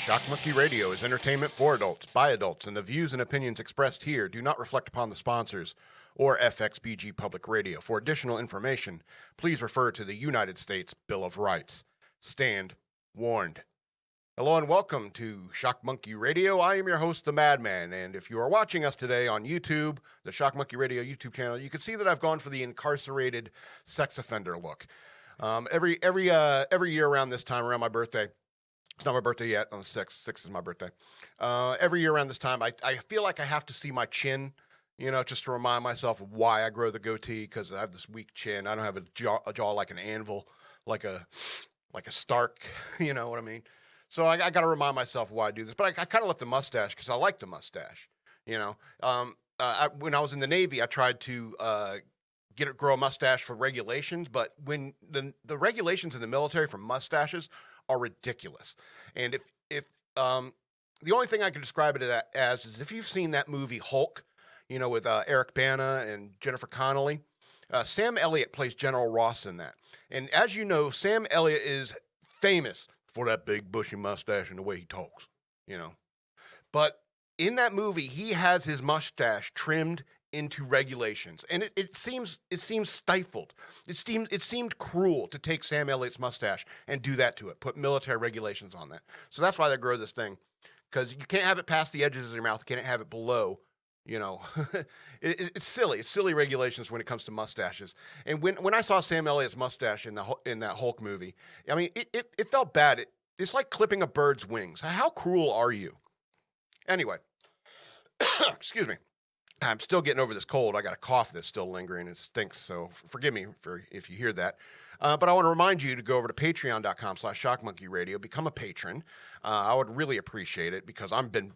Shock Monkey Radio is entertainment for adults, by adults, and the views and opinions expressed here do not reflect upon the sponsors or FXBG Public Radio. For additional information, please refer to the United States Bill of Rights. Stand warned. Hello and welcome to Shock Monkey Radio. I am your host, the Madman, and if you are watching us today on YouTube, the Shock Monkey Radio YouTube channel, you can see that I've gone for the incarcerated sex offender look. Every year around this time, around my birthday. It's not my birthday yet, on the 6th. 6th is my birthday. Every year around this time, I feel like I have to see my chin, just to remind myself of why I grow the goatee, because I have this weak chin. I don't have a jaw like an anvil, like a Stark, you know what I mean? So I got to remind myself why I do this. But I kind of left the mustache because I like the mustache, when I was in the Navy, I tried to grow a mustache for regulations, but when the regulations in the military for mustaches are ridiculous. And if the only thing I can describe it as is if you've seen that movie Hulk, with Eric Bana and Jennifer Connelly, Sam Elliott plays General Ross in that. And as you know, Sam Elliott is famous for that big bushy mustache and the way he talks, But in that movie, he has his mustache trimmed into regulations, and it seems stifled. It seemed cruel to take Sam Elliott's mustache and do that to it, put military regulations on that. So that's why they grow this thing, because you can't have it past the edges of your mouth, you can't have it below. It's silly. It's silly regulations when it comes to mustaches. And when I saw Sam Elliott's mustache in that Hulk movie, I mean, it felt bad. It's like clipping a bird's wings. How cruel are you? Anyway, excuse me. I'm still getting over this cold. I got a cough that's still lingering. It stinks, so forgive me if you hear that. But I want to remind you to go over to patreon.com/shockmonkeyradio, become a patron. I would really appreciate it because I've been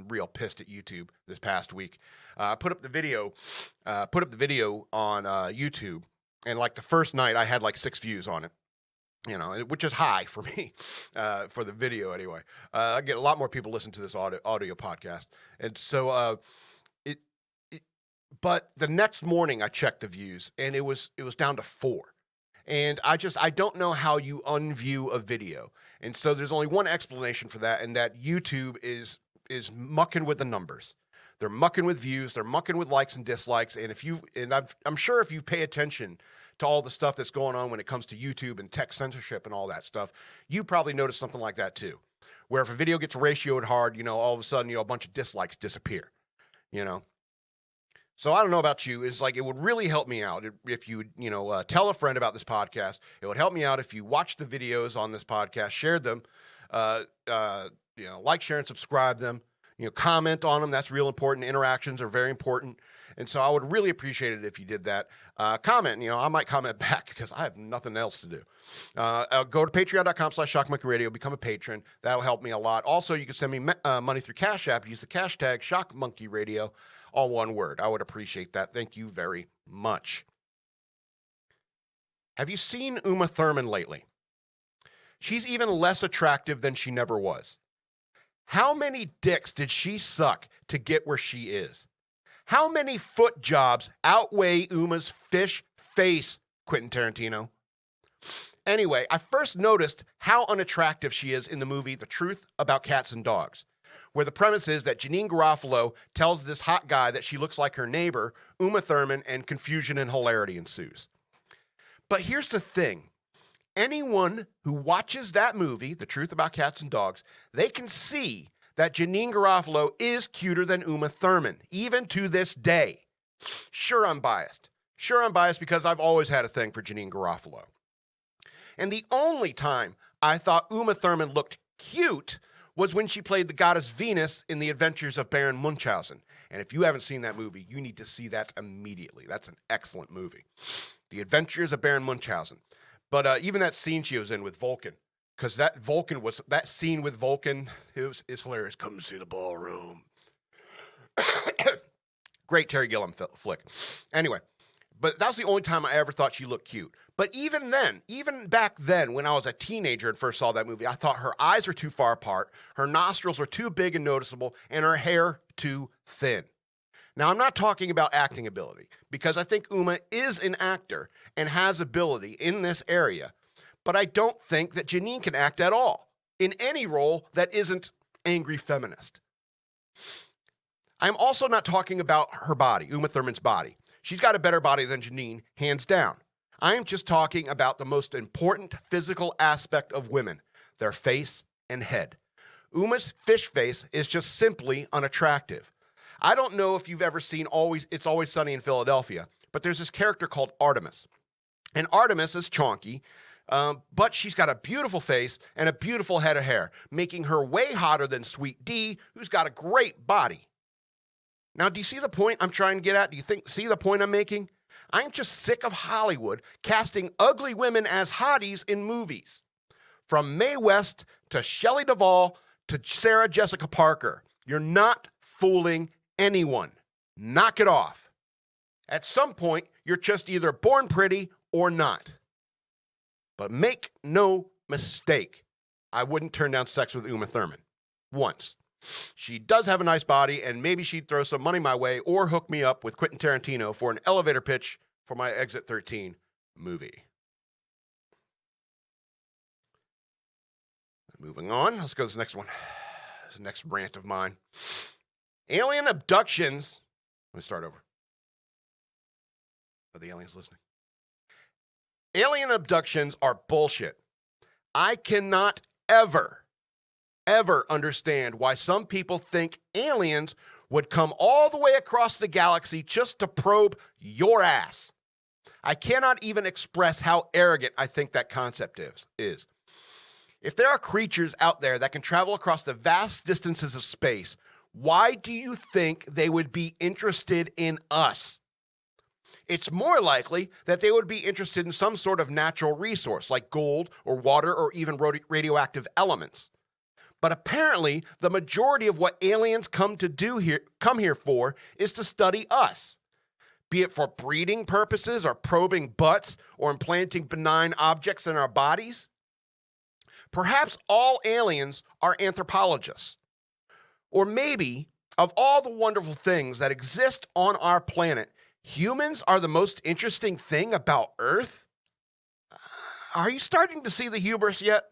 real pissed at YouTube this past week. I put up the video on YouTube, and like the first night I had like 6 views on it. Which is high for me, for the video anyway. I get a lot more people listen to this audio podcast, and so. But the next morning I checked the views and it was down to 4. And I don't know how you unview a video. And so there's only one explanation for that, and that YouTube is mucking with the numbers. They're mucking with views, they're mucking with likes and dislikes. And I'm sure if you pay attention to all the stuff that's going on when it comes to YouTube and tech censorship and all that stuff, you probably notice something like that too. Where if a video gets ratioed hard, all of a sudden, a bunch of dislikes disappear, So I don't know about you. It's like it would really help me out if you tell a friend about this podcast. It would help me out if you watch the videos on this podcast, shared them, like, share, and subscribe them. Comment on them. That's real important. Interactions are very important, and so I would really appreciate it if you did that. Comment. I might comment back because I have nothing else to do. Go to patreon.com/shockmonkeyradio. Become a patron. That'll help me a lot. Also, you can send me money through Cash App. Use the hashtag ShockMonkeyRadio. All one word. I would appreciate that. Thank you very much. Have you seen Uma Thurman lately? She's even less attractive than she never was. How many dicks did she suck to get where she is? How many foot jobs outweigh Uma's fish face, Quentin Tarantino? Anyway, I first noticed how unattractive she is in the movie The Truth About Cats and Dogs, where the premise is that Janeane Garofalo tells this hot guy that she looks like her neighbor, Uma Thurman, and confusion and hilarity ensues. But here's the thing. Anyone who watches that movie, The Truth About Cats and Dogs, they can see that Janeane Garofalo is cuter than Uma Thurman, even to this day. Sure, I'm biased. Because I've always had a thing for Janeane Garofalo. And the only time I thought Uma Thurman looked cute was when she played the goddess Venus in The Adventures of Baron Munchausen. And if you haven't seen that movie, you need to see that immediately. That's an excellent movie. The Adventures of Baron Munchausen. But even that scene she was in with Vulcan, because that scene with Vulcan, it's hilarious. Come see the ballroom. Great Terry Gilliam flick. Anyway, but that was the only time I ever thought she looked cute. But even back then, when I was a teenager and first saw that movie, I thought her eyes were too far apart, her nostrils were too big and noticeable, and her hair too thin. Now, I'm not talking about acting ability, because I think Uma is an actor and has ability in this area, but I don't think that Janeane can act at all. in any role that isn't angry feminist. I'm also not talking about her body, Uma Thurman's body. She's got a better body than Janine, hands down. I am just talking about the most important physical aspect of women, their face and head. Uma's fish face is just simply unattractive. I don't know if you've ever seen It's Always Sunny in Philadelphia, but there's this character called Artemis. And Artemis is chonky, but she's got a beautiful face and a beautiful head of hair, making her way hotter than Sweet D, who's got a great body. Now, do you see the point I'm trying to get at? Do you see the point I'm making? I'm just sick of Hollywood casting ugly women as hotties in movies. From Mae West to Shelley Duvall to Sarah Jessica Parker, you're not fooling anyone. Knock it off. At some point, you're just either born pretty or not. But make no mistake, I wouldn't turn down sex with Uma Thurman. Once. She does have a nice body, and maybe she'd throw some money my way or hook me up with Quentin Tarantino for an elevator pitch for my Exit 13 movie. Moving on, let's go to this next one. This next rant of mine. Alien abductions. Let me start over. Are the aliens listening? Alien abductions are bullshit. I cannot ever understand why some people think aliens would come all the way across the galaxy just to probe your ass. I cannot even express how arrogant I think that concept is. If there are creatures out there that can travel across the vast distances of space, why do you think they would be interested in us? It's more likely that they would be interested in some sort of natural resource like gold or water or even radioactive elements. But apparently, the majority of what aliens come here for is to study us. Be it for breeding purposes or probing butts or implanting benign objects in our bodies. Perhaps all aliens are anthropologists. Or maybe, of all the wonderful things that exist on our planet, humans are the most interesting thing about Earth? Are you starting to see the hubris yet?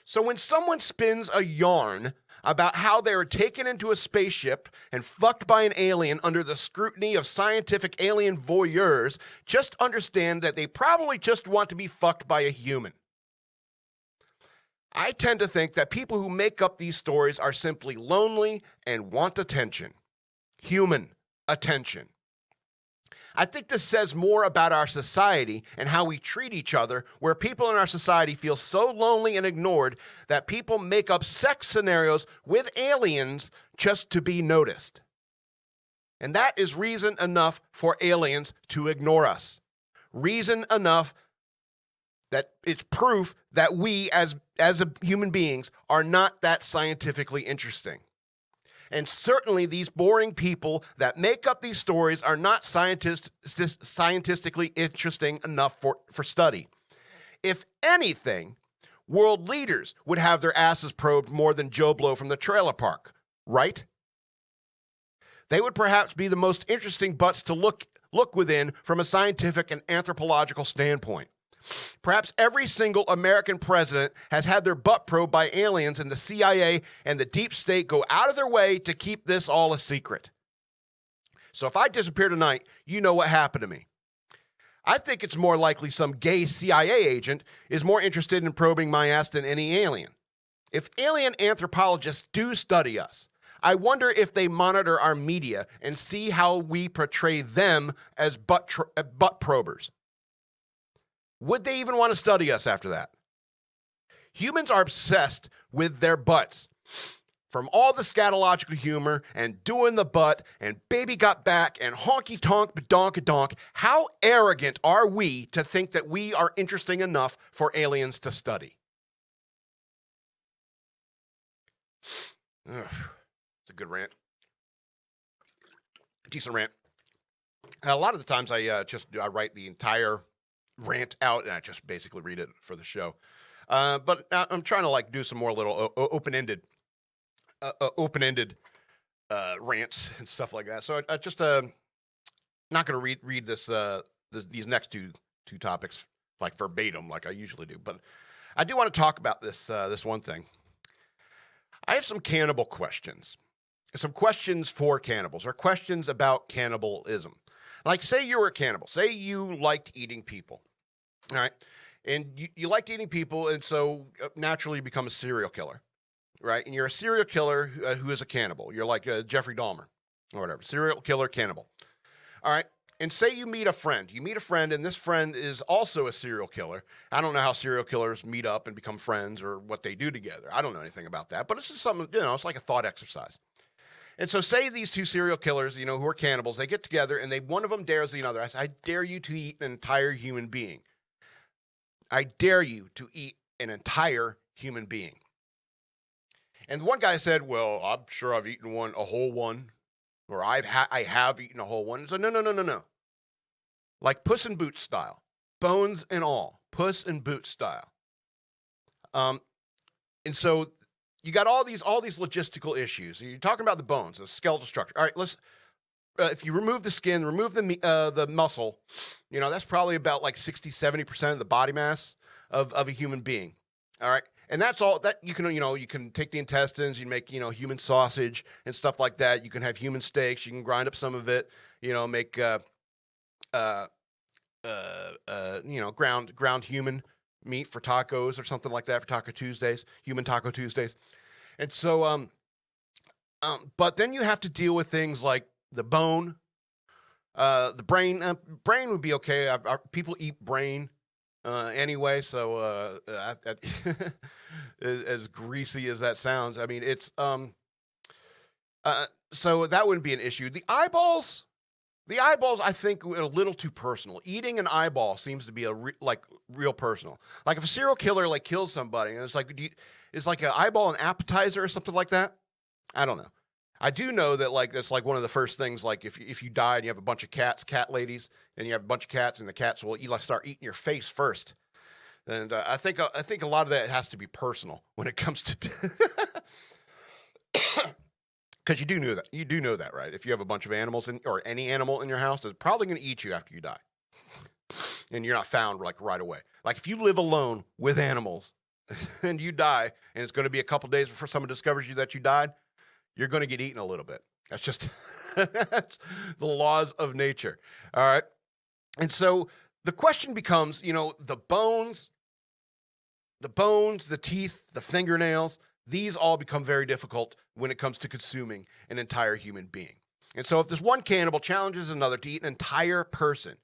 So when someone spins a yarn about how they were taken into a spaceship and fucked by an alien under the scrutiny of scientific alien voyeurs, just understand that they probably just want to be fucked by a human. I tend to think that people who make up these stories are simply lonely and want attention. Human attention. I think this says more about our society and how we treat each other, where people in our society feel so lonely and ignored that people make up sex scenarios with aliens just to be noticed. And that is reason enough for aliens to ignore us. Reason enough that it's proof that we as human beings are not that scientifically interesting. And certainly these boring people that make up these stories are not scientifically interesting enough for study. If anything, world leaders would have their asses probed more than Joe Blow from the trailer park, right? They would perhaps be the most interesting butts to look within from a scientific and anthropological standpoint. Perhaps every single American president has had their butt probed by aliens, and the CIA and the deep state go out of their way to keep this all a secret. So if I disappear tonight, you know what happened to me. I think it's more likely some gay CIA agent is more interested in probing my ass than any alien. If alien anthropologists do study us, I wonder if they monitor our media and see how we portray them as butt probers. Would they even want to study us after that? Humans are obsessed with their butts. From all the scatological humor and doing the butt and baby got back and honky tonk badonk-a-donk, how arrogant are we to think that we are interesting enough for aliens to study? Ugh, it's a good rant. Decent rant. A lot of the times I write the entire rant out and I just basically read it for the show. But I'm trying to do some more little open-ended rants and stuff like that. So I just not going to read this these next two topics like verbatim like I usually do, but I do want to talk about this one thing. I have some cannibal questions. Some questions for cannibals, or questions about cannibalism. Like, say you were a cannibal. Say you liked eating people. All right. And you liked eating people, and so naturally you become a serial killer. Right. And you're a serial killer who is a cannibal. You're like Jeffrey Dahmer or whatever. Serial killer cannibal. All right. And say you meet a friend. You meet a friend, and this friend is also a serial killer. I don't know how serial killers meet up and become friends or what they do together. I don't know anything about that. But it's just something, it's like a thought exercise. And so say these two serial killers, who are cannibals, they get together, and one of them dares the other. I say, I dare you to eat an entire human being. I dare you to eat an entire human being. And one guy said, well, I'm sure I've eaten a whole one. Or I have eaten a whole one. So no. Like Puss in Boots style. Bones and all. Puss in Boots style. And so you got all these logistical issues. You're talking about the bones, the skeletal structure. All right, let's if you remove the skin, remove the muscle, that's probably about like 60-70% of the body mass of a human being. All right. And that's all that you can take the intestines, you make, human sausage and stuff like that. You can have human steaks. You can grind up some of it, make, ground human meat for tacos or something like that for Taco Tuesdays, human Taco Tuesdays. And so, but then you have to deal with things like the bone, the brain. Brain would be okay. People eat brain. Anyway, so as greasy as that sounds, I mean, it's so that wouldn't be an issue. The eyeballs, I think, are a little too personal. Eating an eyeball seems to be real personal. Like if a serial killer kills somebody, and it's like, is like an eyeball an appetizer or something like that? I don't know. I do know that it's like one of the first things, like if you die and you have a bunch of cat ladies, and you have a bunch of cats, and the cats will start eating your face first. And I think a lot of that has to be personal when it comes to, because you do know that, right? If you have a bunch of animals or any animal in your house, it's probably going to eat you after you die, and you're not found right away. Like if you live alone with animals, and you die, and it's going to be a couple days before someone discovers that you died, you're going to get eaten a little bit. That's just that's the laws of nature. All right. And so the question becomes, the bones, the teeth, the fingernails, these all become very difficult when it comes to consuming an entire human being. And so if this one cannibal challenges another to eat an entire person,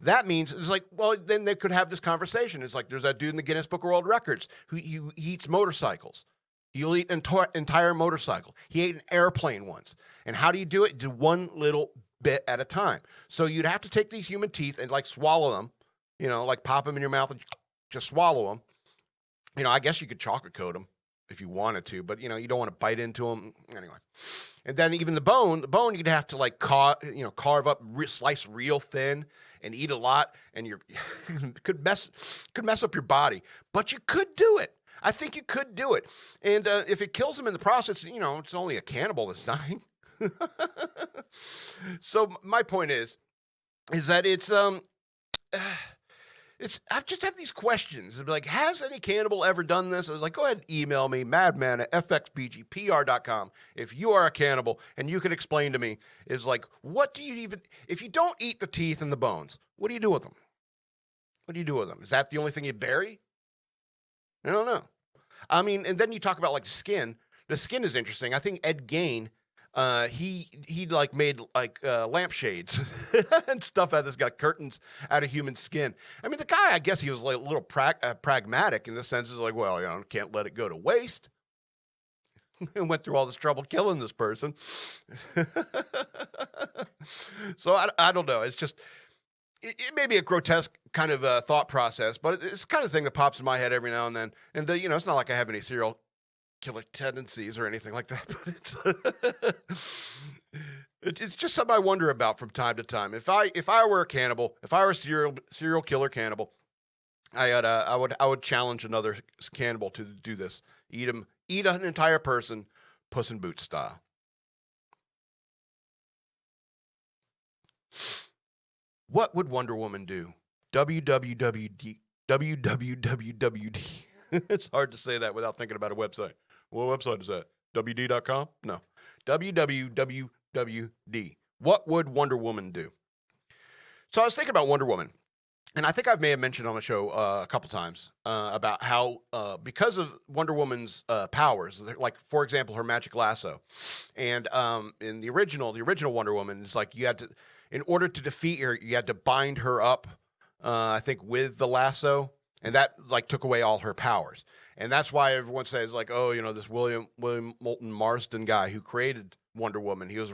that means it's like, well, then they could have this conversation. It's like there's that dude in the Guinness Book of World Records who he eats motorcycles. You'll eat an entire motorcycle. He ate an airplane once. And how do you do it? Do one little bit at a time. So you'd have to take these human teeth and swallow them, pop them in your mouth and just swallow them. I guess you could chocolate coat them if you wanted to, but you don't want to bite into them anyway. And then even the bone you'd have to carve up, slice real thin and eat a lot, and could mess up your body, but you could do it. I think you could do it. And if it kills them in the process, it's only a cannibal that's dying. So my point is that I just have these questions. It'd be like, has any cannibal ever done this? I was like, go ahead and email me, madman@fxbgpr.com, if you are a cannibal and you can explain to me, is like, what do you even, if you don't eat the teeth and the bones, what do you do with them? What do you do with them? Is that the only thing you bury? I don't know. I mean, and then you talk about skin. The skin is interesting. I think Ed Gein, he made lampshades and stuff out of this, got curtains out of human skin. I mean, the guy, I guess he was a little pragmatic in the sense is well, can't let it go to waste. And went through all this trouble killing this person. So I don't know. It's just, it may be a grotesque kind of thought process, but it's the kind of thing that pops in my head every now and then. And, it's not like I have any serial killer tendencies or anything like that, but it's just something I wonder about from time to time. If I were a cannibal, if I were a serial killer cannibal, I would challenge another cannibal to do this. Eat an entire person, Puss in Boots style. What would Wonder Woman do? WWWD. It's hard to say that without thinking about a website. What website is that? WD.com? No. WWWWD. What would Wonder Woman do? So I was thinking about Wonder Woman, and I think I may have mentioned on the show a couple times about how because of Wonder Woman's powers, like for example her magic lasso, and in the original Wonder Woman, it's like you had to, in order to defeat her, you had to bind her up, I think, with the lasso, and that like took away all her powers, and that's why everyone says like, oh, you know, this William Moulton Marston guy who created Wonder Woman, he was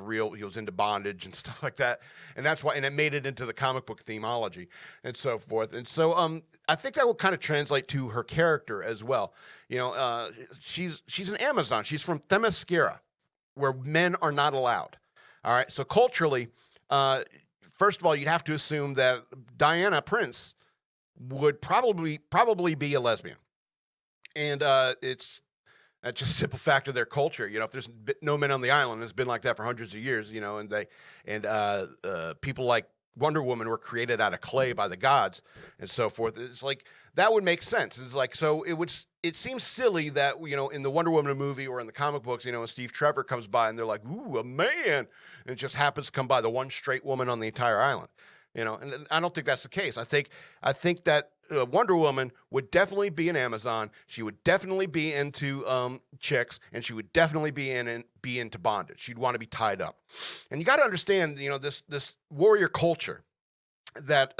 into bondage and stuff like that, and that's why, and it made it into the comic book themology and so forth. And so I think that will kind of translate to her character as well. You know, she's an Amazon. She's from Themyscira, where men are not allowed. All right, so culturally, first of all, you'd have to assume that Diana Prince would probably be a lesbian, and it's that's just a simple fact of their culture. You know, if there's no men on the island, it's been like that for hundreds of years. You know, and people like Wonder Woman were created out of clay by the gods and so forth. It's like that would make sense. It's like, so it seems silly that, you know, in the Wonder Woman movie or in the comic books, you know, when Steve Trevor comes by and they're like, ooh, a man, and it just happens to come by the one straight woman on the entire island. You know, and I don't think that's the case. I think that Wonder Woman would definitely be an Amazon. She would definitely be into chicks, and she would definitely be into bondage. She'd want to be tied up. And you got to understand, you know, this warrior culture that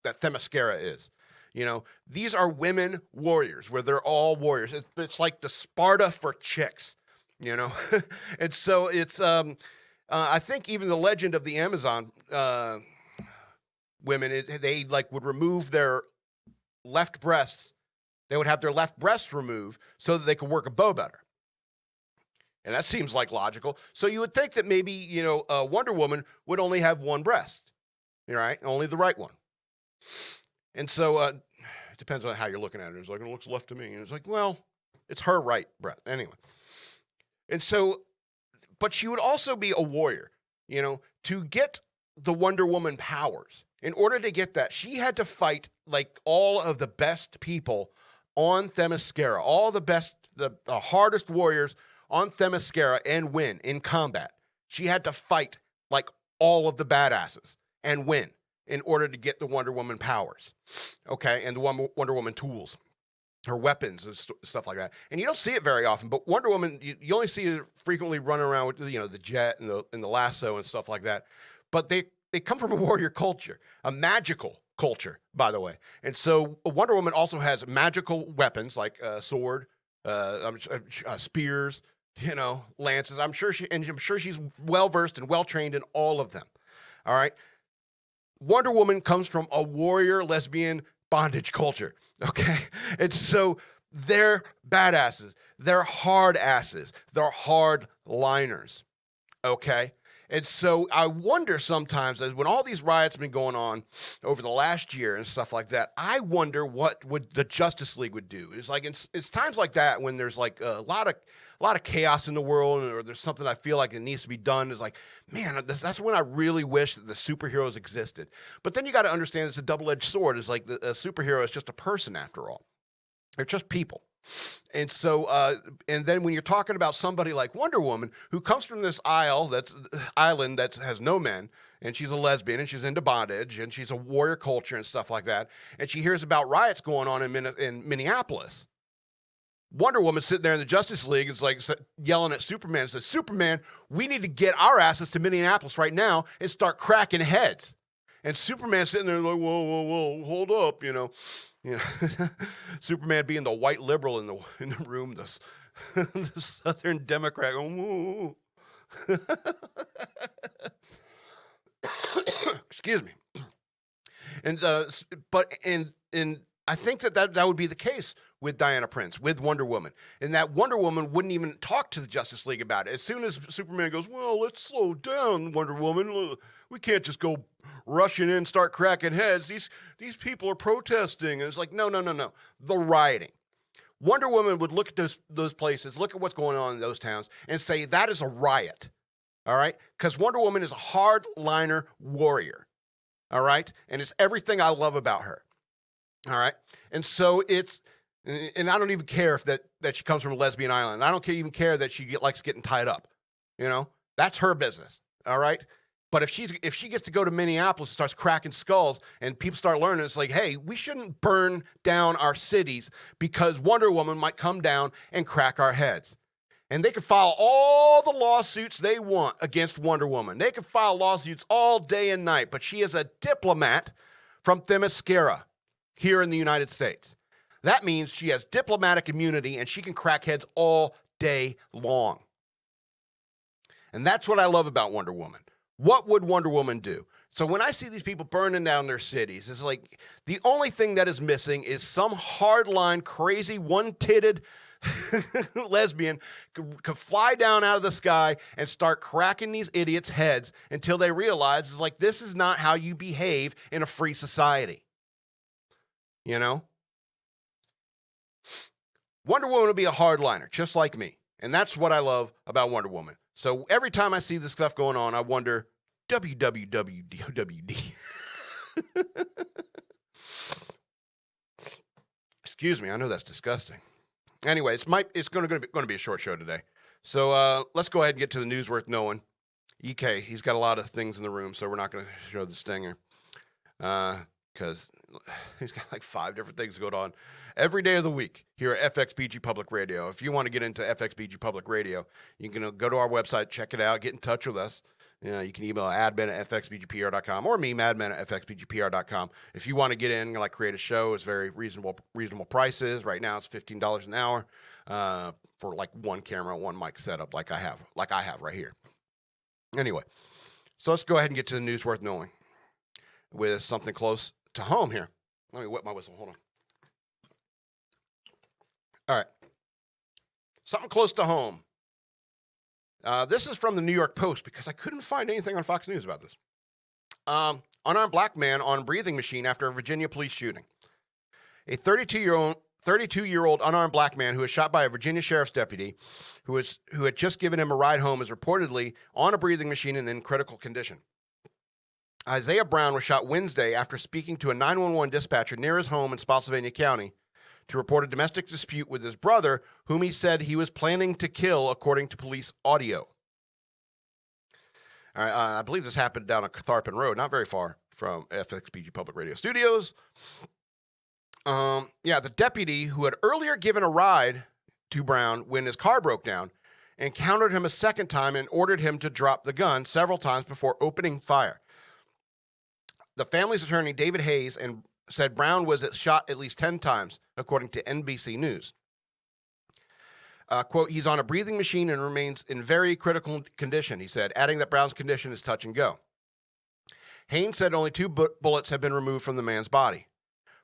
Themyscira is. You know, these are women warriors, where they're all warriors. It's like the Sparta for chicks. You know, and so it's I think even the legend of the Amazon women, they like would remove their left breasts. They would have their left breasts removed so that they could work a bow better. And that seems like logical. So you would think that maybe, you know, Wonder Woman would only have one breast, right? Only the right one. And so it depends on how you're looking at it. It's like, it looks left to me. And it's like, well, it's her right breast. Anyway. And so, but she would also be a warrior, you know, to get the Wonder Woman powers. In order to get that, she had to fight like all of the best people on Themyscira, all the best, the hardest warriors on Themyscira, and win in combat. She had to fight like all of the badasses and win in order to get the Wonder Woman powers, okay, and the Wonder Woman tools, her weapons and stuff like that. And you don't see it very often, but Wonder Woman, you only see her frequently running around with, you know, the jet and the lasso and stuff like that. But they come from a warrior culture, a magical culture, by the way. And so Wonder Woman also has magical weapons like sword, spears, you know, lances. I'm sure she's well versed and well trained in all of them. All right. Wonder Woman comes from a warrior lesbian bondage culture. Okay. And so they're badasses. They're hard asses. They're hard liners. Okay. And so I wonder sometimes, as when all these riots have been going on over the last year and stuff like that, I wonder what would the Justice League would do. It's like it's times like that when there's like a lot of chaos in the world, or there's something I feel like it needs to be done. Is like, man, that's when I really wish that the superheroes existed. But then you got to understand it's a double-edged sword. It's like a superhero is just a person after all. They're just people. And so, and then when you're talking about somebody like Wonder Woman, who comes from this island that has no men, and she's a lesbian, and she's into bondage, and she's a warrior culture and stuff like that, and she hears about riots going on in Minneapolis. Wonder Woman sitting there in the Justice League is like yelling at Superman and says, Superman, we need to get our asses to Minneapolis right now and start cracking heads. And Superman sitting there like, whoa, hold up, you know. You know, Superman being the white liberal in the room, the Southern Democrat. Oh, excuse me. And but I think that would be the case with Diana Prince, with Wonder Woman, and that Wonder Woman wouldn't even talk to the Justice League about it. As soon as Superman goes, well, let's slow down, Wonder Woman. We can't just go rushing in, start cracking heads. These people are protesting. And it's like, no. The rioting. Wonder Woman would look at those places, look at what's going on in those towns, and say, that is a riot. All right? Because Wonder Woman is a hardliner warrior. All right? And it's everything I love about her. All right? And so it's And I don't even care if that she comes from a lesbian island. I don't even care that she likes getting tied up. You know, that's her business. All right. But if she gets to go to Minneapolis and starts cracking skulls and people start learning, it's like, hey, we shouldn't burn down our cities because Wonder Woman might come down and crack our heads. And they can file all the lawsuits they want against Wonder Woman. They can file lawsuits all day and night, but she is a diplomat from Themyscira here in the United States. That means she has diplomatic immunity and she can crack heads all day long. And that's what I love about Wonder Woman. What would Wonder Woman do? So when I see these people burning down their cities, it's like the only thing that is missing is some hardline, crazy, one-titted lesbian could fly down out of the sky and start cracking these idiots' heads until they realize it's like, this is not how you behave in a free society. You know? Wonder Woman would be a hardliner, just like me. And that's what I love about Wonder Woman. So every time I see this stuff going on, I wonder, WWWD. Excuse me, I know that's disgusting. Anyway, it's going to be a short show today. So let's go ahead and get to the news worth knowing. EK, he's got a lot of things in the room, so we're not going to show the stinger. Because he's got like 5 different things going on every day of the week here at FXBG Public Radio. If you want to get into FXBG Public Radio, you can go to our website, check it out, get in touch with us. You can email admin@fxbgpr.com or me, madman@fxbgpr.com. If you want to get in, like create a show, it's very reasonable prices. Right now, it's $15 an hour for like one camera, one mic setup, like I have right here. Anyway, so let's go ahead and get to the news worth knowing with something close to home here. Let me wet my whistle. Hold on. All right. Something close to home. This is from the New York Post because I couldn't find anything on Fox News about this. Unarmed black man on breathing machine after a Virginia police shooting. A 32-year-old unarmed black man who was shot by a Virginia sheriff's deputy who had just given him a ride home is reportedly on a breathing machine and in critical condition. Isaiah Brown was shot Wednesday after speaking to a 911 dispatcher near his home in Spotsylvania County to report a domestic dispute with his brother, whom he said he was planning to kill, according to police audio. I believe this happened down on Thurman Road, not very far from FXBG Public Radio Studios. The deputy who had earlier given a ride to Brown when his car broke down encountered him a second time and ordered him to drop the gun several times before opening fire. The family's attorney, David Hayes, said Brown was shot at least 10 times, according to NBC News. Quote, he's on a breathing machine and remains in very critical condition, he said, adding that Brown's condition is touch and go. Haynes said only 2 bullets have been removed from the man's body.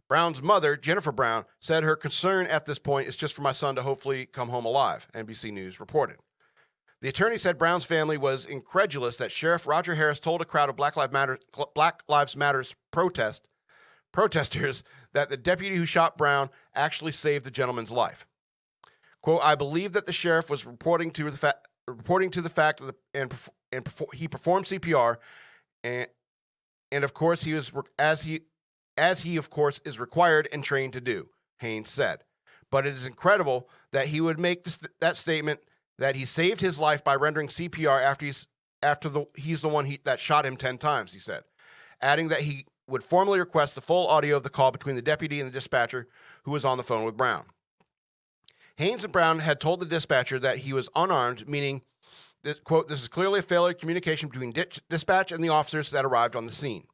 Brown's mother, Jennifer Brown, said her concern at this point is just for my son to hopefully come home alive, NBC News reported. The attorney said Brown's family was incredulous that Sheriff Roger Harris told a crowd of Black Lives Matter protesters that the deputy who shot Brown actually saved the gentleman's life. Quote, I believe that the sheriff was reporting to the fact that he performed CPR and of course he was as he of course is required and trained to do, Haynes said. But it is incredible that he would make that statement that he saved his life by rendering CPR after he's the one that shot him 10 times, he said, adding that he would formally request the full audio of the call between the deputy and the dispatcher who was on the phone with Brown. Haynes and Brown had told the dispatcher that he was unarmed, meaning, quote, this is clearly a failure of communication between dispatch and the officers that arrived on the scene.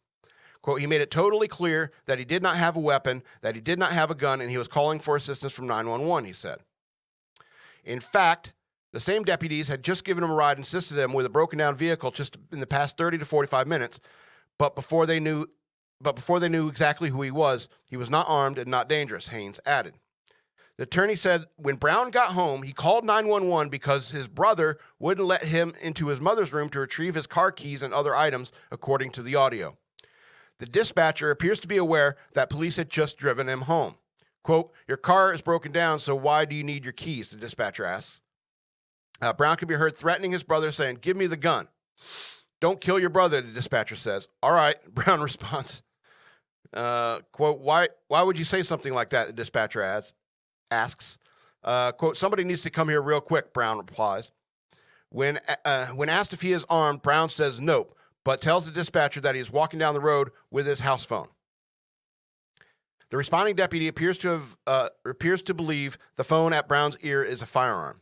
Quote, he made it totally clear that he did not have a weapon, that he did not have a gun, and he was calling for assistance from 911, he said. In fact, the same deputies had just given him a ride and assisted him with a broken down vehicle just in the past 30 to 45 minutes, but before they knew exactly who he was not armed and not dangerous, Haynes added. The attorney said when Brown got home, he called 911 because his brother wouldn't let him into his mother's room to retrieve his car keys and other items, according to the audio. The dispatcher appears to be aware that police had just driven him home. Quote, your car is broken down, so why do you need your keys? The dispatcher asks. Brown could be heard threatening his brother, saying, give me the gun. Don't kill your brother, the dispatcher says. All right, Brown responds. Quote, why would you say something like that, the dispatcher adds. asks, quote, somebody needs to come here real quick, Brown replies. When asked if he is armed, Brown says nope, but tells the dispatcher that he is walking down the road with his house phone. The responding deputy appears to believe the phone at Brown's ear is a firearm.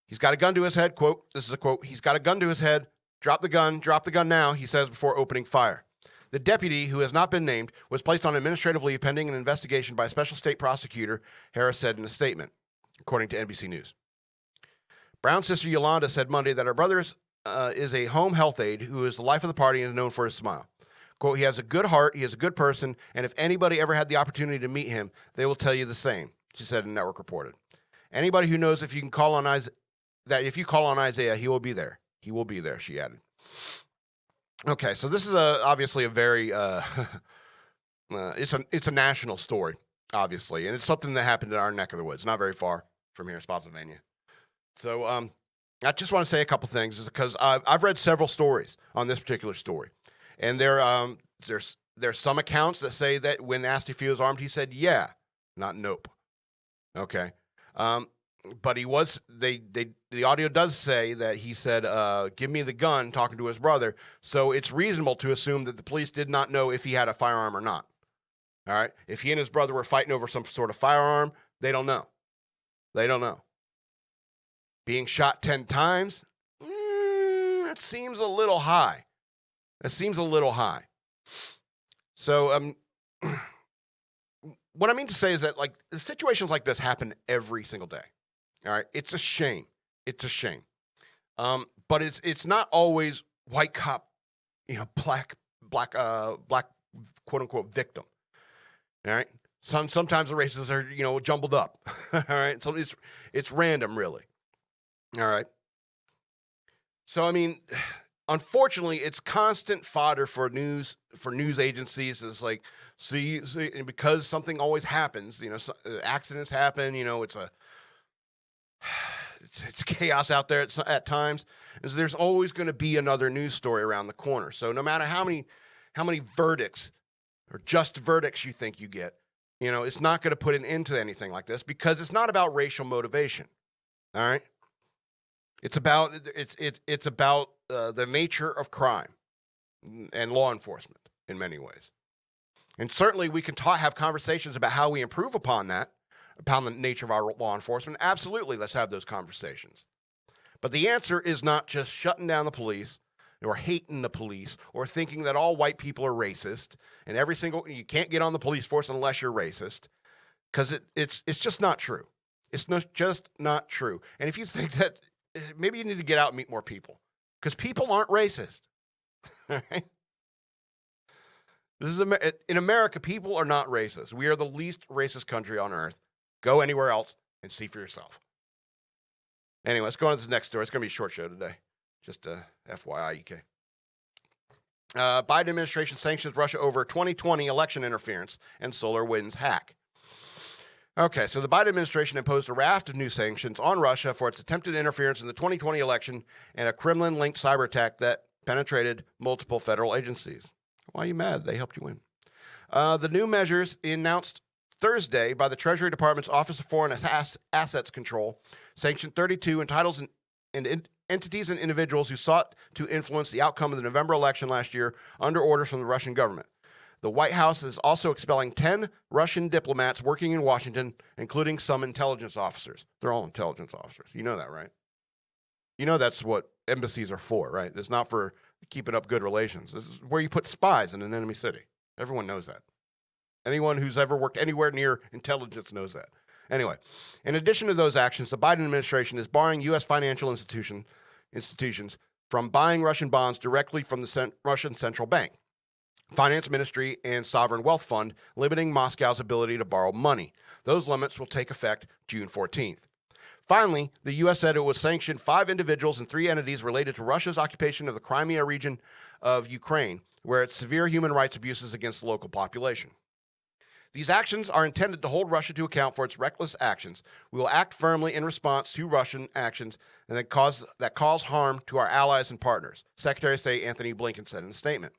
He's got a gun to his head, quote, this is a quote, he's got a gun to his head, drop the gun now, he says before opening fire. The deputy, who has not been named, was placed on administrative leave pending an investigation by a special state prosecutor, Harris said in a statement, according to NBC News. Brown's sister Yolanda said Monday that her brother is a home health aide who is the life of the party and is known for his smile. Quote, he has a good heart, he is a good person, and if anybody ever had the opportunity to meet him, they will tell you the same, she said in Network Reported. Anybody who knows if you call on Isaiah, he will be there. He will be there, she added. Okay, so this is obviously a very, it's a national story, obviously, and it's something that happened in our neck of the woods, not very far from here in Spotsylvania. So I just want to say a couple things, because I've read several stories on this particular story, and there's some accounts that say that when asked if he was armed, he said yeah, not nope. Okay, but he was. The audio does say that he said, "Give me the gun," talking to his brother. So it's reasonable to assume that the police did not know if he had a firearm or not. All right, if he and his brother were fighting over some sort of firearm, they don't know. They don't know. Being shot 10 times, that seems a little high. That seems a little high. So, what I mean to say is that, like, situations like this happen every single day. All right, it's a shame. It's a shame. But it's not always white cop, black quote unquote victim. All right. Sometimes the races are jumbled up. All right. So it's random, really. All right. So, I mean, unfortunately, it's constant fodder for news agencies. It's like, see, and because something always happens, accidents happen, it's chaos out there at times. And so there's always going to be another news story around the corner. So no matter how many verdicts or just verdicts you think you get, it's not going to put an end to anything like this, because it's not about racial motivation. All right. It's about the nature of crime and law enforcement in many ways. And certainly we can have conversations about how we improve upon that, upon the nature of our law enforcement. Absolutely, let's have those conversations. But the answer is not just shutting down the police or hating the police or thinking that all white people are racist and you can't get on the police force unless you're racist, because it's just not true. It's just not true. And if you think that, maybe you need to get out and meet more people, because people aren't racist. All right? In America, people are not racist. We are the least racist country on earth. Go anywhere else and see for yourself. Anyway, let's go on to the next story. It's going to be a short show today. Just FYI, EK. Biden administration sanctions Russia over 2020 election interference and SolarWinds hack. Okay, so the Biden administration imposed a raft of new sanctions on Russia for its attempted interference in the 2020 election and a Kremlin-linked cyber attack that penetrated multiple federal agencies. Why are you mad? They helped you win. The new measures announced Thursday by the Treasury Department's Office of Foreign Assets Control Sanction 32 entitles entities and individuals who sought to influence the outcome of the November election last year under orders from the Russian government. The White House is also expelling 10 Russian diplomats working in Washington, including some intelligence officers. They're all intelligence officers. You know that, right? You know that's what embassies are for, right? It's not for keeping up good relations. This is where you put spies in an enemy city. Everyone knows that. Anyone who's ever worked anywhere near intelligence knows that. Anyway, in addition to those actions, the Biden administration is barring U.S. financial institutions from buying Russian bonds directly from the Russian Central Bank, Finance Ministry, and Sovereign Wealth Fund, limiting Moscow's ability to borrow money. Those limits will take effect June 14th. Finally, the U.S. said it would sanction 5 individuals and 3 entities related to Russia's occupation of the Crimea region of Ukraine, where its severe human rights abuses against the local population. These actions are intended to hold Russia to account for its reckless actions. We will act firmly in response to Russian actions and that cause harm to our allies and partners, Secretary of State Anthony Blinken said in a statement.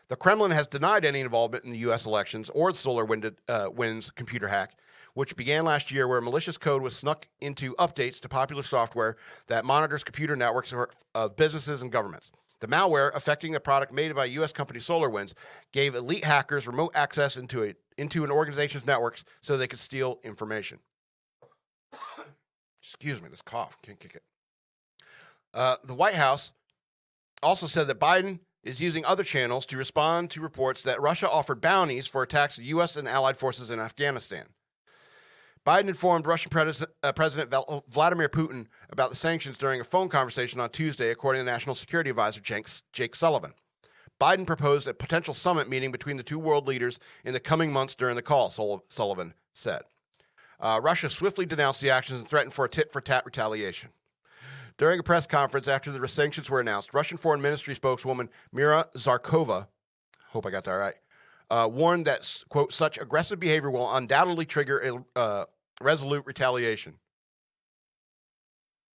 The Kremlin has denied any involvement in the U.S. elections or the SolarWinds computer hack, which began last year, where malicious code was snuck into updates to popular software that monitors computer networks of businesses and governments. The malware, affecting a product made by U.S. company SolarWinds, gave elite hackers remote access into an organization's networks so they could steal information. Excuse me, this cough, can't kick it. The White House also said that Biden is using other channels to respond to reports that Russia offered bounties for attacks on U.S. and allied forces in Afghanistan. Biden informed Russian President Vladimir Putin about the sanctions during a phone conversation on Tuesday, according to National Security Advisor Jake Sullivan. Biden proposed a potential summit meeting between the two world leaders in the coming months during the call, Sullivan said. Russia swiftly denounced the actions and threatened for a tit-for-tat retaliation. During a press conference after the sanctions were announced, Russian Foreign Ministry spokeswoman Mira Zarkova, hope I got that right, warned that, quote, such aggressive behavior will undoubtedly trigger a resolute retaliation.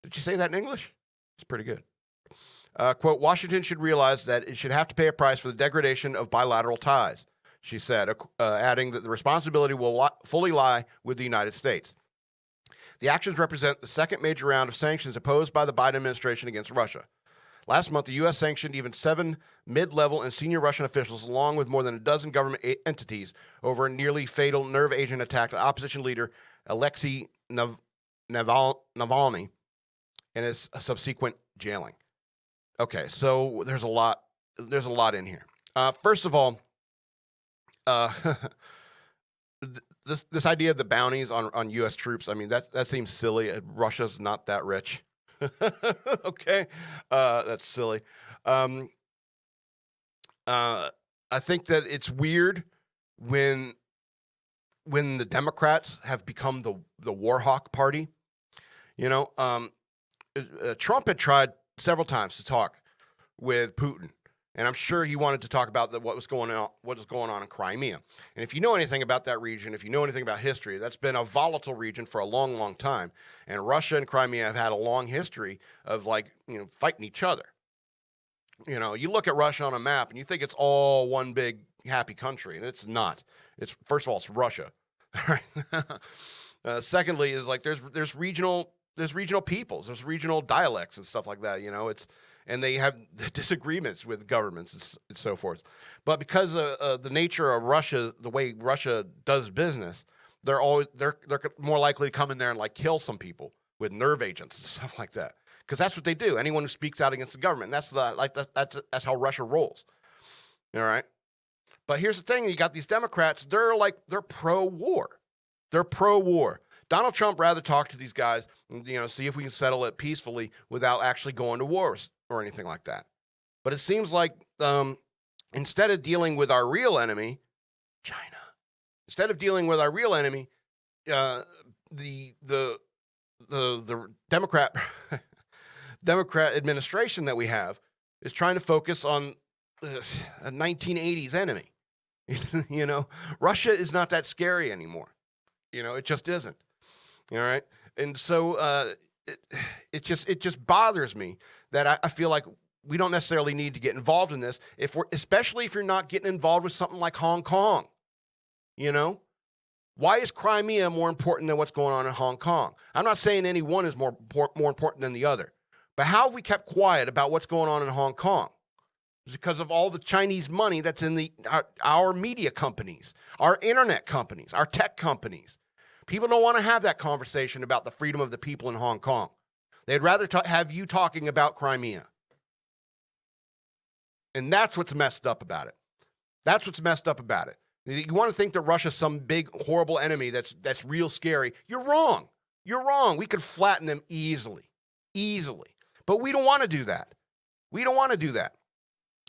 Did you say that in English? It's pretty good. Quote, Washington should realize that it should have to pay a price for the degradation of bilateral ties, she said, adding that the responsibility will fully lie with the United States. The actions represent the second major round of sanctions imposed by the Biden administration against Russia. Last month, the U.S. sanctioned even 7 mid-level and senior Russian officials, along with more than a dozen government entities, over a nearly fatal nerve agent attack on opposition leader Alexei Navalny and his subsequent jailing. Okay, so there's a lot in here. First of all, this idea of the bounties on U.S. troops, I mean, that seems silly. Russia's not that rich. Okay, that's silly. I think that it's weird when the Democrats have become the war hawk party. You know, Trump had tried several times to talk with Putin. And I'm sure he wanted to talk about what was going on in Crimea. And if you know anything about that region, if you know anything about history, that's been a volatile region for a long, long time. And Russia and Crimea have had a long history of, like, you know, fighting each other. You know, you look at Russia on a map and you think it's all one big happy country, and it's not. It's, first of all, it's Russia. Secondly, is like there's regional peoples, there's regional dialects and stuff like that. You know, and they have disagreements with governments and so forth. But because of the nature of Russia, the way Russia does business, they're more likely to come in there and, like, kill some people with nerve agents and stuff like that. Because that's what they do. Anyone who speaks out against the government, that's how Russia rolls. All right. But here's the thing: you got these Democrats. They're pro-war. They're pro-war. Donald Trump rather talk to these guys, you know, see if we can settle it peacefully without actually going to wars or anything like that. But it seems like instead of dealing with our real enemy, China, the Democrat administration that we have is trying to focus on a 1980s enemy. You know, Russia is not that scary anymore. You know, it just isn't. All right. And so it just bothers me that I feel like we don't necessarily need to get involved in this, especially if you're not getting involved with something like Hong Kong. You know, why is Crimea more important than what's going on in Hong Kong? I'm not saying any one is more important than the other, but how have we kept quiet about what's going on in Hong Kong? It's because of all the Chinese money that's in our media companies, our internet companies, our tech companies. People don't want to have that conversation about the freedom of the people in Hong Kong. They'd rather have you talking about Crimea. And that's what's messed up about it. That's what's messed up about it. You want to think that Russia's some big, horrible enemy that's real scary. You're wrong. You're wrong. We could flatten them easily. But we don't want to do that. We don't want to do that.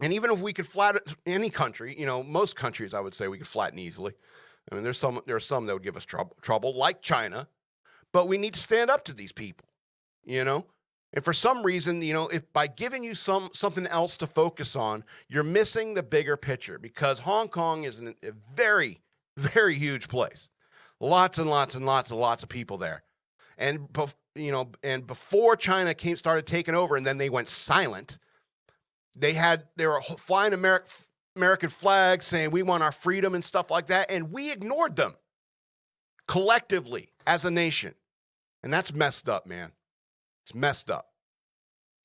And even if we could flatten any country, you know, most countries, I would say we could flatten easily. I mean, there are some that would give us trouble, like China. But we need to stand up to these people, you know. And for some reason, you know, if by giving you something else to focus on, you're missing the bigger picture, because Hong Kong is a very, very huge place. Lots and lots and lots of people there. And, you know, and before China started taking over and then they went silent, they were flying American flags saying we want our freedom and stuff like that, and we ignored them. collectively as a nation. And that's messed up, man. It's messed up.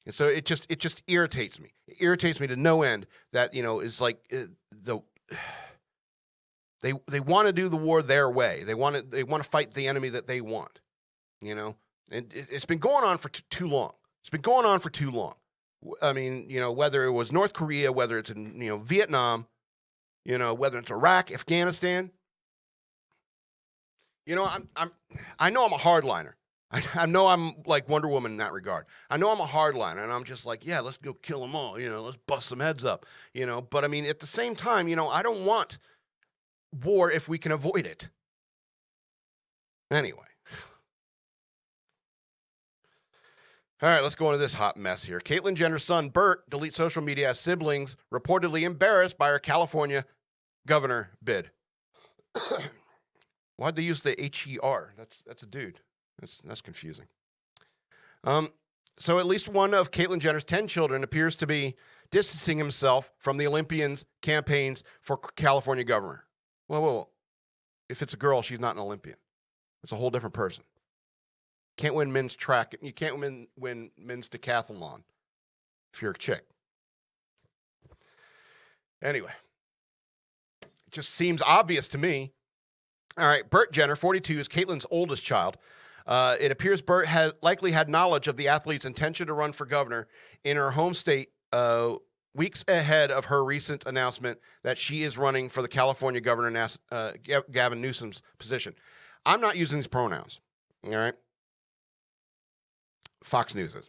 And so it just irritates me. It irritates me to no end that, it's like they want to do the war their way. They want to fight the enemy that they want, And it's been going on for too long. It's been going on for too long. I mean, whether it was North Korea, whether it's in, Vietnam, whether it's Iraq, Afghanistan. I know I'm a hardliner. I know I'm like Wonder Woman in that regard. I know I'm a hardliner, and I'm just like, yeah, let's go kill them all. Let's bust some heads up. But I mean, at the same time, I don't want war if we can avoid it. Anyway. All right, let's go into this hot mess here. Caitlyn Jenner's son, Bert, deletes social media as siblings reportedly embarrassed by her California governor bid. Why'd they use the H-E-R? That's a dude. That's confusing. So at least one of Caitlyn Jenner's 10 children appears to be distancing himself from the Olympians' campaigns for California governor. Whoa. If it's a girl, she's not an Olympian. It's a whole different person. Can't win men's track. You can't win men's decathlon if you're a chick. Anyway, it just seems obvious to me. All right, Bert Jenner, 42, is Caitlyn's oldest child. It appears Bert likely had knowledge of the athlete's intention to run for governor in her home state weeks ahead of her recent announcement that she is running for the California governor, Gavin Newsom's position. I'm not using these pronouns, all right? Fox News is.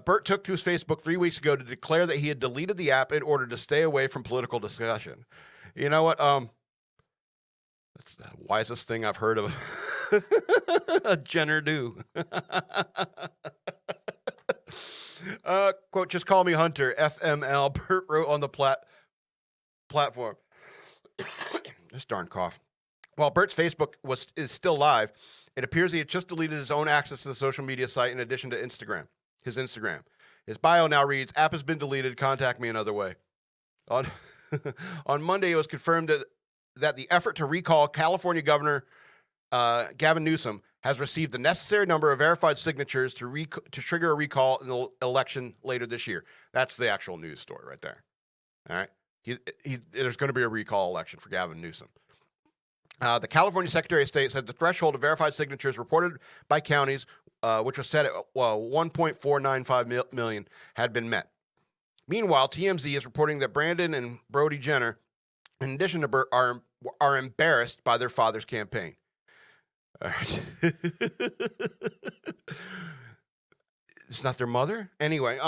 Bert took to his Facebook 3 weeks ago to declare that he had deleted the app in order to stay away from political discussion. You know what? That's the wisest thing I've heard of a Jenner do. Quote, just call me Hunter, FML, Bert wrote on the platform. This darn cough. While Bert's Facebook is still live, it appears he had just deleted his own access to the social media site in addition to his Instagram. His bio now reads, app has been deleted, contact me another way. On Monday, it was confirmed that the effort to recall California Governor Gavin Newsom has received the necessary number of verified signatures to trigger a recall in the election later this year. That's the actual news story right there. All right? There's going to be a recall election for Gavin Newsom. The California Secretary of State said the threshold of verified signatures reported by counties, which was set at 1.495 million, had been met. Meanwhile, TMZ is reporting that Brandon and Brody Jenner, in addition to Bert, are embarrassed by their father's campaign. All right. It's not their mother? Anyway,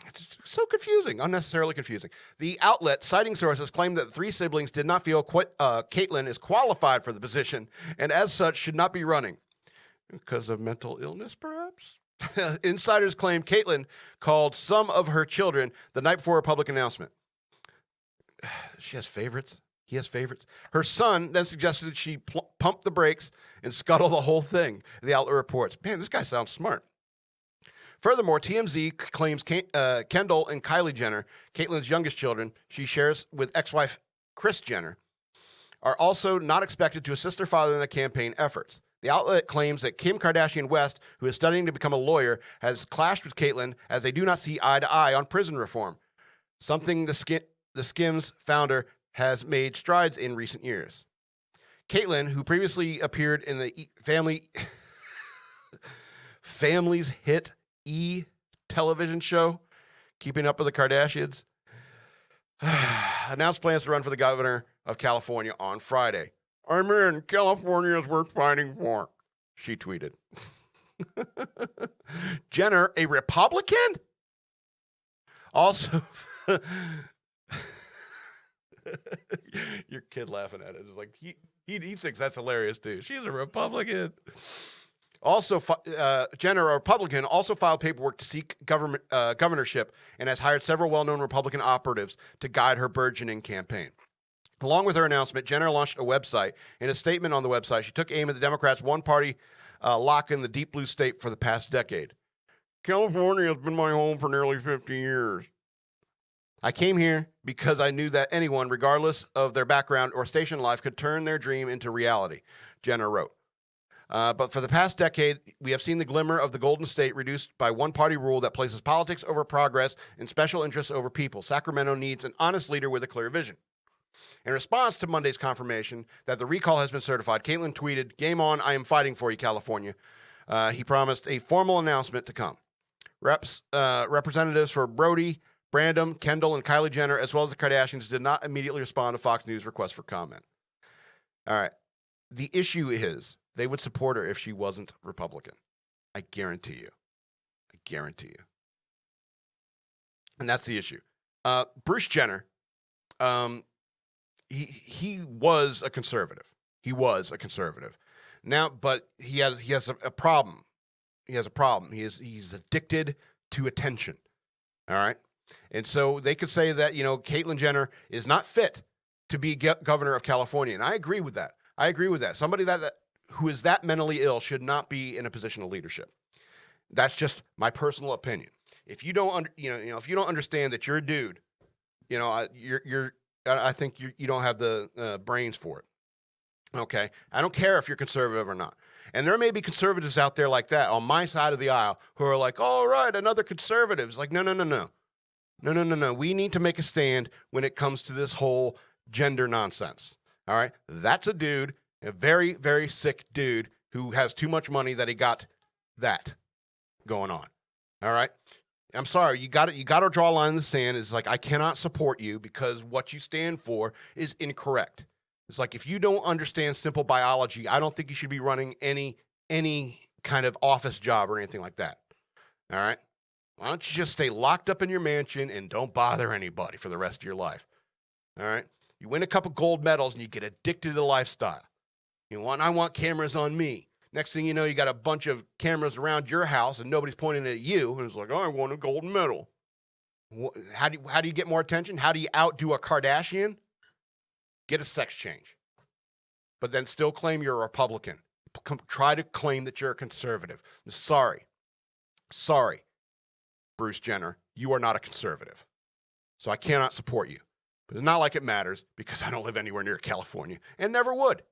it's so confusing, unnecessarily confusing. The outlet, citing sources, claimed that the three siblings did not feel Caitlyn is qualified for the position and as such should not be running. Because of mental illness, perhaps? Insiders claim Caitlyn called some of her children the night before her public announcement. She has favorites. He has favorites. Her son then suggested she pump the brakes and scuttle the whole thing, the outlet reports. Man, this guy sounds smart. Furthermore, TMZ claims Kendall and Kylie Jenner, Caitlyn's youngest children she shares with ex-wife Kris Jenner, are also not expected to assist their father in the campaign efforts. The outlet claims that Kim Kardashian West, who is studying to become a lawyer, has clashed with Caitlyn as they do not see eye to eye on prison reform, something the Skims founder has made strides in recent years. Caitlyn, who previously appeared in the family's hit television show, Keeping Up with the Kardashians, announced plans to run for the governor of California on Friday. I'm in. California is worth fighting for, she tweeted. Jenner, a Republican? Also, your kid laughing at it is like, he thinks that's hilarious too. She's a Republican. Also, Jenner, a Republican, also filed paperwork to seek governorship and has hired several well-known Republican operatives to guide her burgeoning campaign. Along with her announcement, Jenner launched a website. In a statement on the website, she took aim at the Democrats' one-party lock in the deep blue state for the past decade. California has been my home for nearly 50 years. I came here because I knew that anyone, regardless of their background or station life, could turn their dream into reality, Jenner wrote. But for the past decade, we have seen the glimmer of the Golden State reduced by one-party rule that places politics over progress and special interests over people. Sacramento needs an honest leader with a clear vision. In response to Monday's confirmation that the recall has been certified, Caitlyn tweeted, "Game on, I am fighting for you, California." He promised a formal announcement to come. Representatives for Brody, Brandon, Kendall, and Kylie Jenner, as well as the Kardashians, did not immediately respond to Fox News' request for comment. All right. The issue is they would support her if she wasn't Republican. I guarantee you. I guarantee you. And that's the issue. Bruce Jenner, he was a conservative. He was a conservative. Now, but he has a problem. He has a problem. He's addicted to attention. All right. And so they could say that, Caitlyn Jenner is not fit to be governor of California. And I agree with that. Somebody who is that mentally ill should not be in a position of leadership. That's just my personal opinion. If you don't, if you don't understand that you're a dude, I think you don't have the brains for it. Okay. I don't care if you're conservative or not. And there may be conservatives out there like that on my side of the aisle who are like, all right, another conservative. It's like, no. We need to make a stand when it comes to this whole gender nonsense. All right. That's a dude, a very, very sick dude who has too much money that he got that going on. All right. I'm sorry. You got to draw a line in the sand. It's like, I cannot support you because what you stand for is incorrect. It's like, if you don't understand simple biology, I don't think you should be running any kind of office job or anything like that. All right. Why don't you just stay locked up in your mansion and don't bother anybody for the rest of your life? All right. You win a couple gold medals and you get addicted to the lifestyle. I want cameras on me. Next thing you know, you got a bunch of cameras around your house and nobody's pointing at you. And it's like, I won a gold medal. How do you get more attention? How do you outdo a Kardashian? Get a sex change. But then still claim you're a Republican. Try to claim that you're a conservative. Sorry, Bruce Jenner, you are not a conservative. So I cannot support you. But it's not like it matters because I don't live anywhere near California and never would.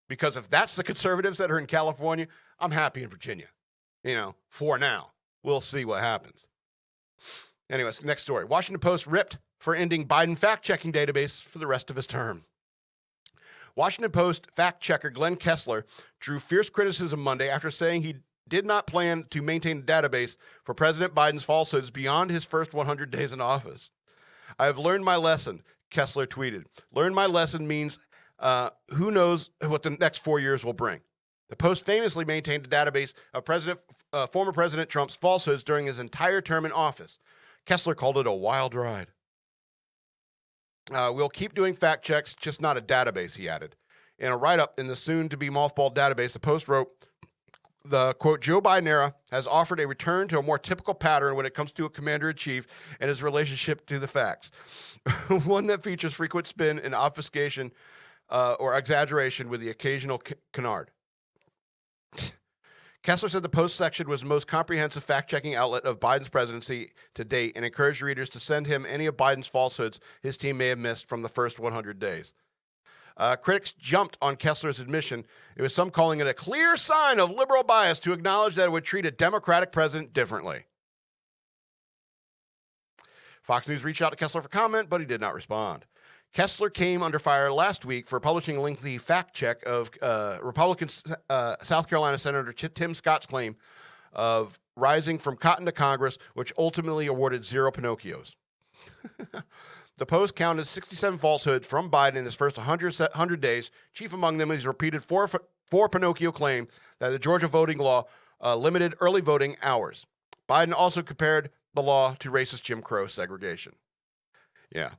Because if that's the conservatives that are in California, I'm happy in Virginia. For now. We'll see what happens. Anyways, next story. Washington Post ripped for ending Biden fact-checking database for the rest of his term. Washington Post fact-checker Glenn Kessler drew fierce criticism Monday after saying he did not plan to maintain a database for President Biden's falsehoods beyond his first 100 days in office. I have learned my lesson, Kessler tweeted. Learn my lesson means who knows what the next 4 years will bring. The Post famously maintained a database of former President Trump's falsehoods during his entire term in office. Kessler called it a wild ride. We'll keep doing fact checks, just not a database, he added. In a write-up in the soon-to-be mothballed database, the Post wrote, the, quote, Joe Biden era has offered a return to a more typical pattern when it comes to a commander-in-chief and his relationship to the facts. One that features frequent spin and obfuscation or exaggeration with the occasional canard. Kessler said the Post section was the most comprehensive fact-checking outlet of Biden's presidency to date and encouraged readers to send him any of Biden's falsehoods his team may have missed from the first 100 days. Critics jumped on Kessler's admission. It was some calling it a clear sign of liberal bias to acknowledge that it would treat a Democratic president differently. Fox News reached out to Kessler for comment, but he did not respond. Kessler came under fire last week for publishing a lengthy fact check of Republican South Carolina Senator Tim Scott's claim of rising from cotton to Congress, which ultimately awarded 0 Pinocchios. The Post counted 67 falsehoods from Biden in his first 100 days. Chief among them is his repeated four Pinocchio claim that the Georgia voting law limited early voting hours. Biden also compared the law to racist Jim Crow segregation. Yeah.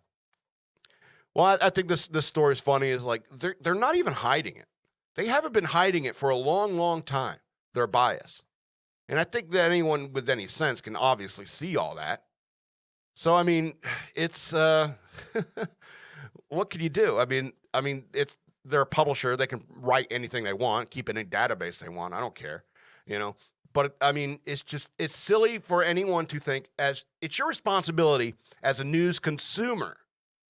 Well, I think this story is funny. Is like they're not even hiding it. They haven't been hiding it for a long, long time. Their bias, and I think that anyone with any sense can obviously see all that. So I mean, it's what can you do? I mean, they're a publisher. They can write anything they want, keep any database they want. I don't care, But I mean, it's silly for anyone to think as it's your responsibility as a news consumer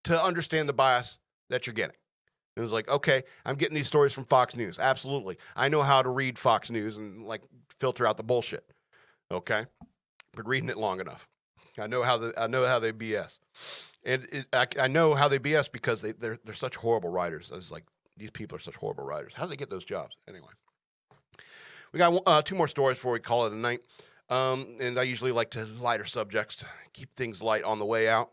to understand the bias that you're getting. It was like, okay, I'm getting these stories from Fox News. Absolutely. I know how to read Fox News and like filter out the bullshit. Okay? Been reading it long enough. I know how they BS. And I know how they BS because they're such horrible writers. I was like, these people are such horrible writers. How do they get those jobs? Anyway. We got 2 more stories before we call it a night. And I usually like to lighter subjects to keep things light on the way out.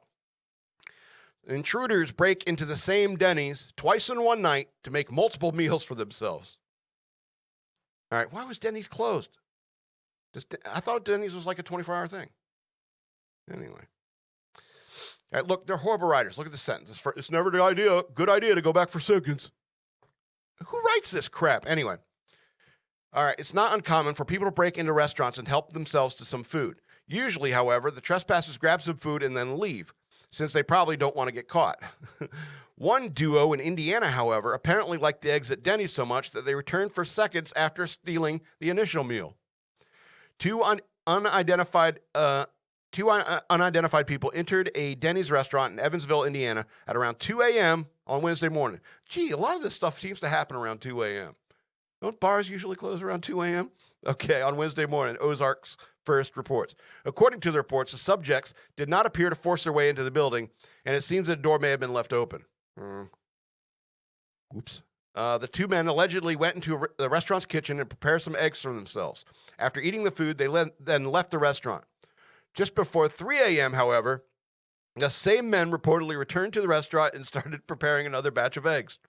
Intruders break into the same Denny's twice in one night to make multiple meals for themselves. All right, why was Denny's closed? I thought Denny's was like a 24-hour thing. Anyway. All right, look, they're horrible writers. Look at the sentence. It's never a good idea to go back for seconds. Who writes this crap? Anyway. All right, it's not uncommon for people to break into restaurants and help themselves to some food. Usually, however, the trespassers grab some food and then leave, since they probably don't want to get caught. One duo in Indiana, however, apparently liked the eggs at Denny's so much that they returned for seconds after stealing the initial meal. Two unidentified people entered a Denny's restaurant in Evansville, Indiana at around 2 a.m. on Wednesday morning. Gee, a lot of this stuff seems to happen around 2 a.m. Don't bars usually close around 2 a.m.? Okay, on Wednesday morning, Ozarks First reports. According to the reports, the subjects did not appear to force their way into the building, and it seems that the door may have been left open. Oops. The 2 men allegedly went into the restaurant's kitchen and prepared some eggs for themselves. After eating the food, they then left the restaurant. Just before 3 a.m., however, the same men reportedly returned to the restaurant and started preparing another batch of eggs.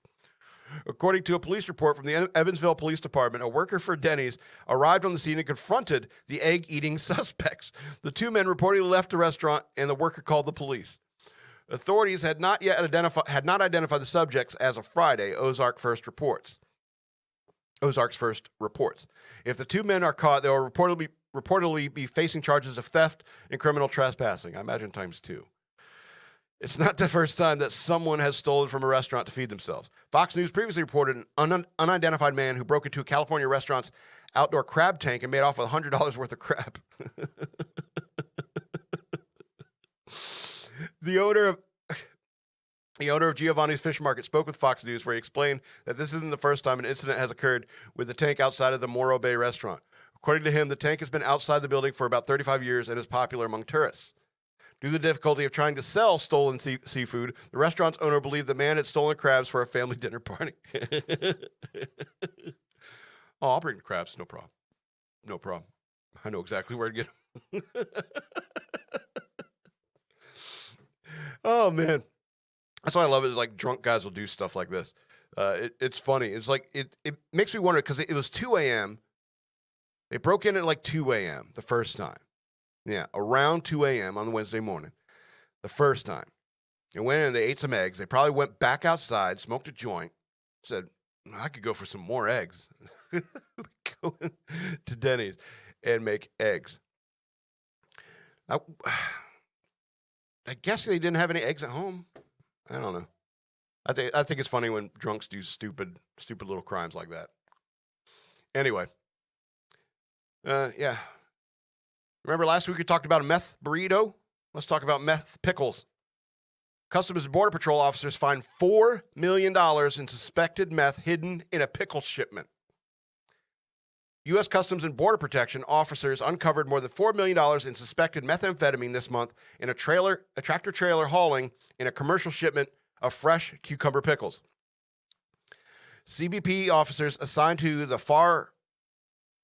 According to a police report from the Evansville Police Department, a worker for Denny's arrived on the scene and confronted the egg-eating suspects. The 2 men reportedly left the restaurant, and the worker called the police. Authorities had not identified the subjects as of Friday, Ozarks First reports. If the 2 men are caught, they will reportedly be facing charges of theft and criminal trespassing. I imagine times 2. It's not the first time that someone has stolen from a restaurant to feed themselves. Fox News previously reported an unidentified man who broke into a California restaurant's outdoor crab tank and made off with $100 worth of crab. The owner of Giovanni's Fish Market spoke with Fox News, where he explained that this isn't the first time an incident has occurred with the tank outside of the Morro Bay restaurant. According to him, the tank has been outside the building for about 35 years and is popular among tourists. Due to the difficulty of trying to sell stolen seafood, the restaurant's owner believed the man had stolen crabs for a family dinner party. Oh, I'll bring the crabs. No problem. No problem. I know exactly where to get them. Oh, man. That's why I love it. Like, drunk guys will do stuff like this. It's funny. It's like, it makes me wonder, because it was 2 a.m. They broke in at like 2 a.m. the first time. Yeah, around 2 a.m. on Wednesday morning, the first time. They went in, they ate some eggs. They probably went back outside, smoked a joint, said, I could go for some more eggs. Go to Denny's and make eggs. I guess they didn't have any eggs at home. I don't know. I think it's funny when drunks do stupid little crimes like that. Anyway. Yeah. Remember last week we talked about a meth burrito? Let's talk about meth pickles. Customs and Border Patrol officers find $4 million in suspected meth hidden in a pickle shipment. U.S. Customs and Border Protection officers uncovered more than $4 million in suspected methamphetamine this month in a tractor trailer hauling in a commercial shipment of fresh cucumber pickles. CBP officers assigned to the Far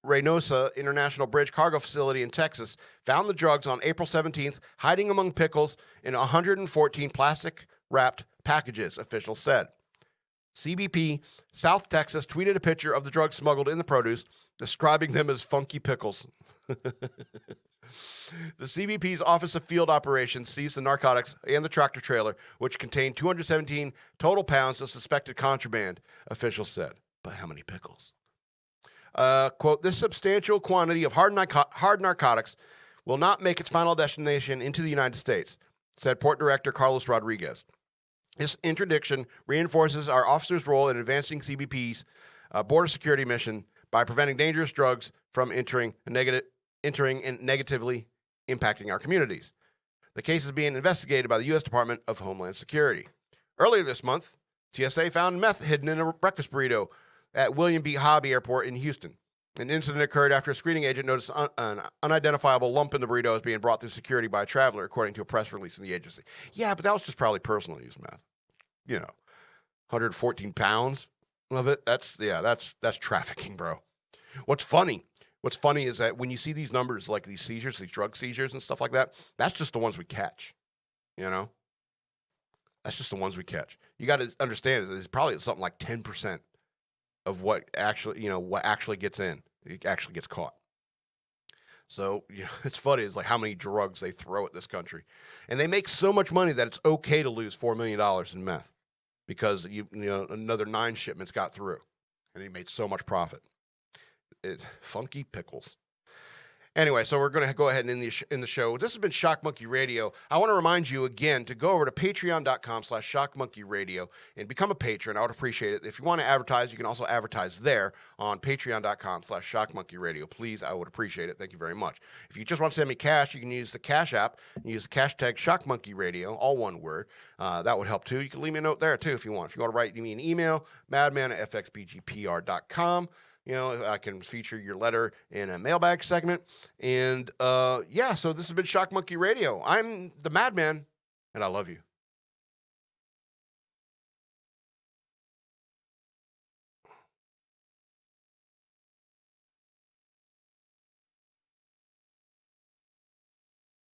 Reynosa International Bridge cargo facility in Texas found the drugs on April 17th, hiding among pickles in 114 plastic-wrapped packages, officials said. CBP South Texas tweeted a picture of the drugs smuggled in the produce, describing them as funky pickles. The CBP's Office of Field Operations seized the narcotics and the tractor trailer, which contained 217 total pounds of suspected contraband, officials said. But how many pickles? Quote, this substantial quantity of hard narcotics will not make its final destination into the United States, said Port Director Carlos Rodriguez. This interdiction reinforces our officers' role in advancing CBP's border security mission by preventing dangerous drugs from entering and negatively impacting our communities. The case is being investigated by the U.S. Department of Homeland Security. Earlier this month, TSA found meth hidden in a breakfast burrito at William B. Hobby Airport in Houston. An incident occurred after a screening agent noticed an unidentifiable lump in the burrito as being brought through security by a traveler, according to a press release in the agency. Yeah, but that was just probably personal use meth. 114 pounds of it. That's trafficking, bro. What's funny is that when you see these numbers, like these seizures, these drug seizures and stuff like that, that's just the ones we catch. That's just the ones we catch. You got to understand that it's probably something like 10% of what actually gets in. It actually gets caught. So it's funny. It's like how many drugs they throw at this country, and they make so much money that it's okay to lose $4 million in meth because another 9 shipments got through, and he made so much profit. It's funky pickles. Anyway, so we're going to go ahead and end the show. This has been Shock Monkey Radio. I want to remind you again to go over to patreon.com/shockmonkeyradio and become a patron. I would appreciate it. If you want to advertise, you can also advertise there on patreon.com/shockmonkeyradio. Please, I would appreciate it. Thank you very much. If you just want to send me cash, you can use the Cash app and use the hashtag shockmonkeyradio, all one word. That would help too. You can leave me a note there too if you want. If you want to write me an email, madman@fxbgpr.com. I can feature your letter in a mailbag segment. And so this has been Shock Monkey Radio. I'm the Madman, and I love you.